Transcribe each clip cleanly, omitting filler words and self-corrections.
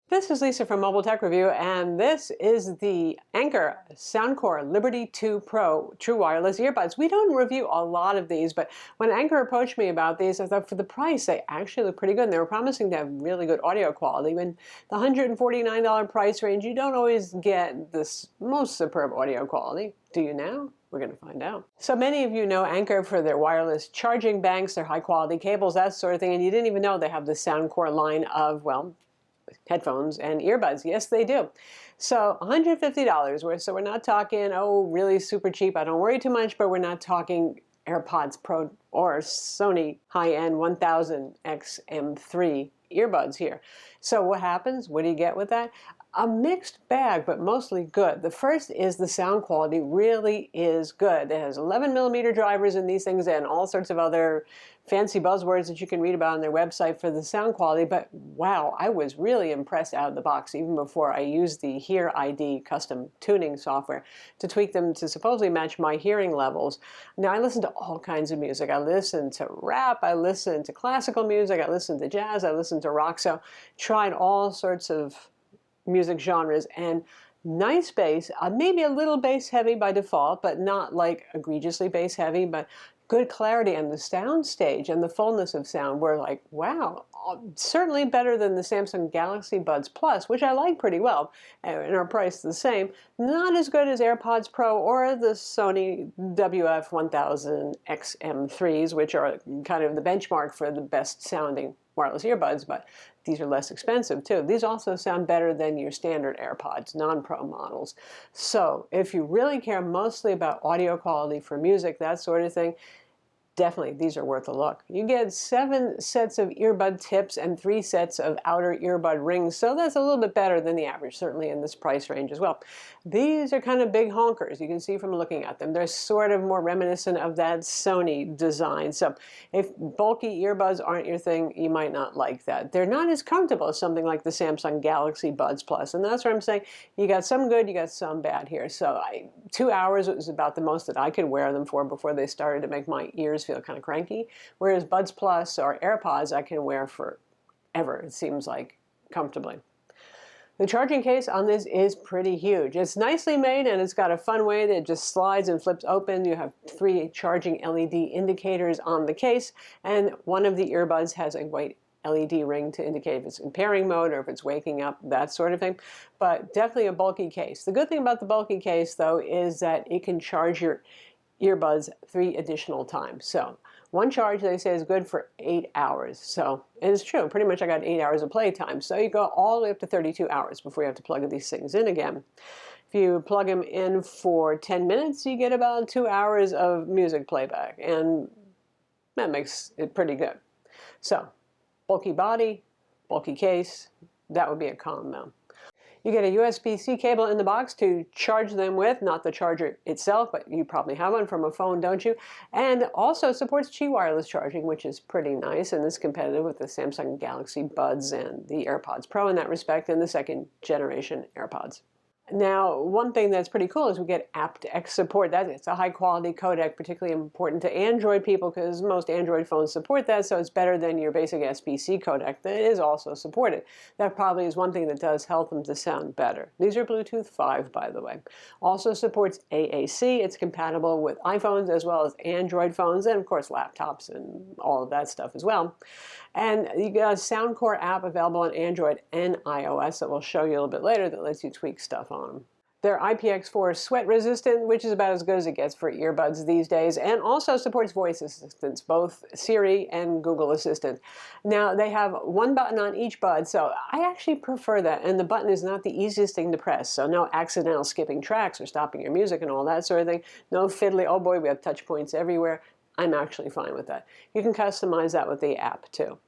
This is Lisa from Mobile Tech Review, and this is the Anker Soundcore Liberty 2 Pro True Wireless Earbuds. We don't review a lot of these, but when Anker approached me about these, I thought for the price, they actually look pretty good, and they were promising to have really good audio quality. In the $149 price range, you don't always get this most superb audio quality. Do you now? We're going to find out. So many of you know Anker for their wireless charging banks, their high-quality cables, that sort of thing, and you didn't even know they have the Soundcore line of, well, headphones and earbuds. Yes, they do. So $150 worth. So we're not talking, oh, really super cheap. I don't worry too much, but we're not talking AirPods Pro or Sony high-end 1000 XM3 earbuds here. So what happens? What do you get with that? A mixed bag, but mostly good. The first is the sound quality really is good. It has 11mm drivers in these things and all sorts of other fancy buzzwords that you can read about on their website for the sound quality. But wow, I was really impressed out of the box even before I used the Hear ID custom tuning software to tweak them to supposedly match my hearing levels. Now, I listen to all kinds of music. I listen to rap, I listen to classical music, I listen to jazz, I listen to rock. So tried all sorts of music genres, and nice bass, maybe a little bass heavy by default, but not like egregiously bass heavy, but good clarity, and the sound stage and the fullness of sound were like, wow, certainly better than the Samsung Galaxy Buds Plus, which I like pretty well, and are priced the same. Not as good as AirPods Pro or the Sony WF-1000 XM3s, which are kind of the benchmark for the best sounding wireless earbuds, but these are less expensive too. These also sound better than your standard AirPods, non-Pro models. So if you really care mostly about audio quality for music, that sort of thing, definitely, these are worth a look. You get 7 sets of earbud tips and 3 sets of outer earbud rings, so that's a little bit better than the average, certainly in this price range as well. These are kind of big honkers, you can see from looking at them. They're sort of more reminiscent of that Sony design, so if bulky earbuds aren't your thing, you might not like that. They're not as comfortable as something like the Samsung Galaxy Buds Plus, and that's what I'm saying. You got some good, you got some bad here. So 2 hours was about the most that I could wear them for before they started to make my ears feel kind of cranky, whereas Buds Plus or AirPods I can wear forever, it seems like, comfortably. The charging case on this is pretty huge. It's nicely made, and it's got a fun way that it just slides and flips open. You have 3 charging LED indicators on the case, and one of the earbuds has a white LED ring to indicate if it's in pairing mode or if it's waking up, that sort of thing. But definitely a bulky case. The good thing about the bulky case, though, is that it can charge your earbuds 3 additional times. So one charge, they say, is good for 8 hours. So it's true. Pretty much I got 8 hours of playtime. So you go all the way up to 32 hours before you have to plug these things in again. If you plug them in for 10 minutes, you get about 2 hours of music playback. And that makes it pretty good. So bulky body, bulky case, that would be a combo. You get a USB-C cable in the box to charge them with, not the charger itself, but you probably have one from a phone, don't you? And also supports Qi wireless charging, which is pretty nice, and is competitive with the Samsung Galaxy Buds and the AirPods Pro in that respect, and the 2nd generation AirPods. Now, one thing that's pretty cool is we get aptX support. It's a high-quality codec, particularly important to Android people because most Android phones support that, so it's better than your basic SBC codec that is also supported. That probably is one thing that does help them to sound better. These are Bluetooth 5, by the way. Also supports AAC. It's compatible with iPhones as well as Android phones, and of course laptops and all of that stuff as well. And you got a Soundcore app available on Android and iOS that we'll show you a little bit later that lets you tweak stuff on them. They're IPX4 sweat resistant, which is about as good as it gets for earbuds these days, and also supports voice assistants, both Siri and Google Assistant. Now, they have 1 button on each bud, so I actually prefer that, and the button is not the easiest thing to press, so no accidental skipping tracks or stopping your music and all that sort of thing. No fiddly, oh boy, we have touch points everywhere. I'm actually fine with that. You can customize that with the app, too.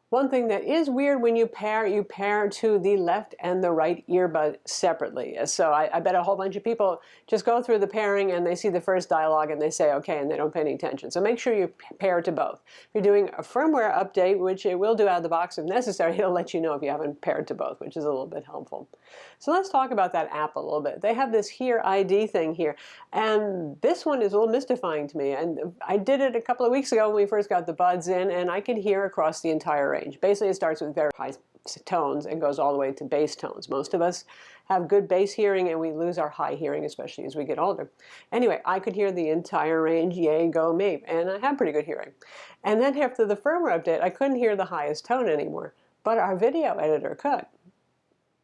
One thing that is weird when you pair to the left and the right earbud separately. So I bet a whole bunch of people just go through the pairing and they see the first dialogue and they say okay, and they don't pay any attention. So make sure you pair to both. If you're doing a firmware update, which it will do out of the box if necessary, it'll let you know if you haven't paired to both, which is a little bit helpful. So let's talk about that app a little bit. They have this Hear ID thing here, and this one is a little mystifying to me. And I did it a couple of weeks ago when we first got the buds in, and I could hear across the entire range. range. Basically, it starts with very high tones and goes all the way to bass tones. Most of us have good bass hearing, and we lose our high hearing, especially as we get older. Anyway, I could hear the entire range, yay, go me, and I have pretty good hearing. And then after the firmware update, I couldn't hear the highest tone anymore, but our video editor could.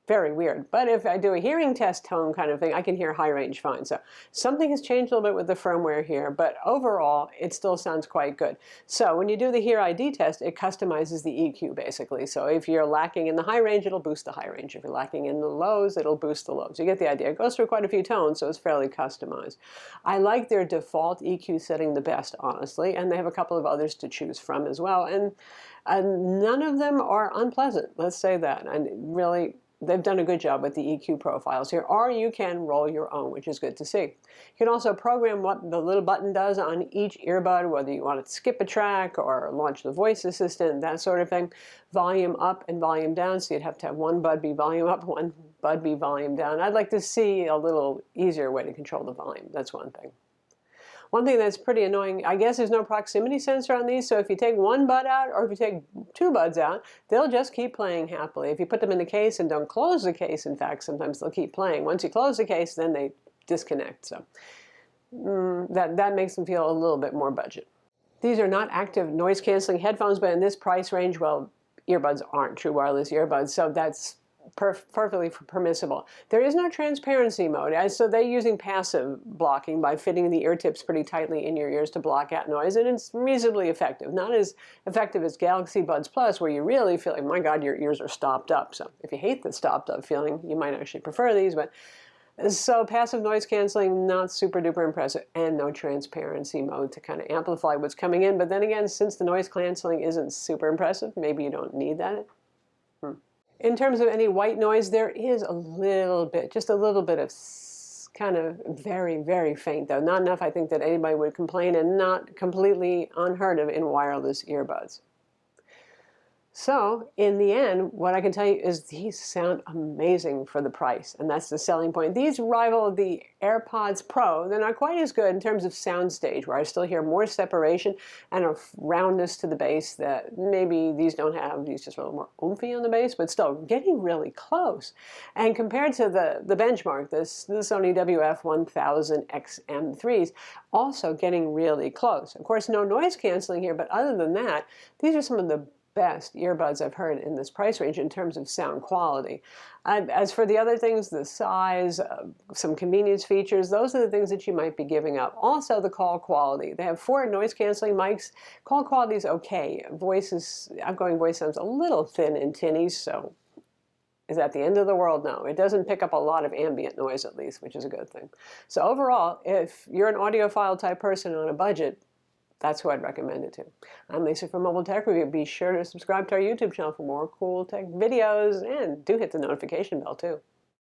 Very weird. But if I do a hearing test tone kind of thing, I can hear high range fine. So something has changed a little bit with the firmware here, but overall, it still sounds quite good. So when you do the Hear ID test, it customizes the EQ basically. So if you're lacking in the high range, it'll boost the high range. If you're lacking in the lows, it'll boost the lows. You get the idea. It goes through quite a few tones, so it's fairly customized. I like their default EQ setting the best, honestly, and they have a couple of others to choose from as well. And none of them are unpleasant, let's say that. And really, they've done a good job with the EQ profiles here, or you can roll your own, which is good to see. You can also program what the little button does on each earbud, whether you want to skip a track or launch the voice assistant, that sort of thing. Volume up and volume down, so you'd have to have one bud be volume up, one bud be volume down. I'd like to see a little easier way to control the volume. That's one thing. One thing that's pretty annoying, I guess there's no proximity sensor on these, so if you take one bud out or if you take two buds out, they'll just keep playing happily. If you put them in the case and don't close the case, in fact, sometimes they'll keep playing. Once you close the case, then they disconnect. So that makes them feel a little bit more budget. These are not active noise-canceling headphones, but in this price range, well, earbuds aren't true wireless earbuds, so that's perfectly permissible. There is no transparency mode, so they're using passive blocking by fitting the ear tips pretty tightly in your ears to block out noise, and it's reasonably effective. Not as effective as Galaxy Buds Plus, where you really feel like, my God, your ears are stopped up. So if you hate the stopped up feeling, you might actually prefer these. But so passive noise canceling, not super duper impressive, and no transparency mode to kind of amplify what's coming in. But then again, since the noise canceling isn't super impressive, maybe you don't need that. In terms of any white noise, there is a little bit, just a little bit of kind of very, very faint, though. Not enough, I think, that anybody would complain, and not completely unheard of in wireless earbuds. So, in the end, what I can tell you is these sound amazing for the price, and that's the selling point. These rival the AirPods Pro. They're not quite as good in terms of soundstage, where I still hear more separation and a roundness to the bass that maybe these don't have. These just a little more oomphy on the bass, but still getting really close. And compared to the benchmark, the Sony WF-1000XM3s, also getting really close. Of course, no noise canceling here, but other than that, these are some of the best earbuds I've heard in this price range in terms of sound quality. As for the other things, the size, some convenience features, those are the things that you might be giving up. Also, the call quality. They have 4 noise-canceling mics. Call quality is okay. Outgoing voice sounds a little thin and tinny, so is that the end of the world? No. It doesn't pick up a lot of ambient noise, at least, which is a good thing. So overall, if you're an audiophile type person on a budget, that's who I'd recommend it to. I'm Lisa from Mobile Tech Review. Be sure to subscribe to our YouTube channel for more cool tech videos, and do hit the notification bell too.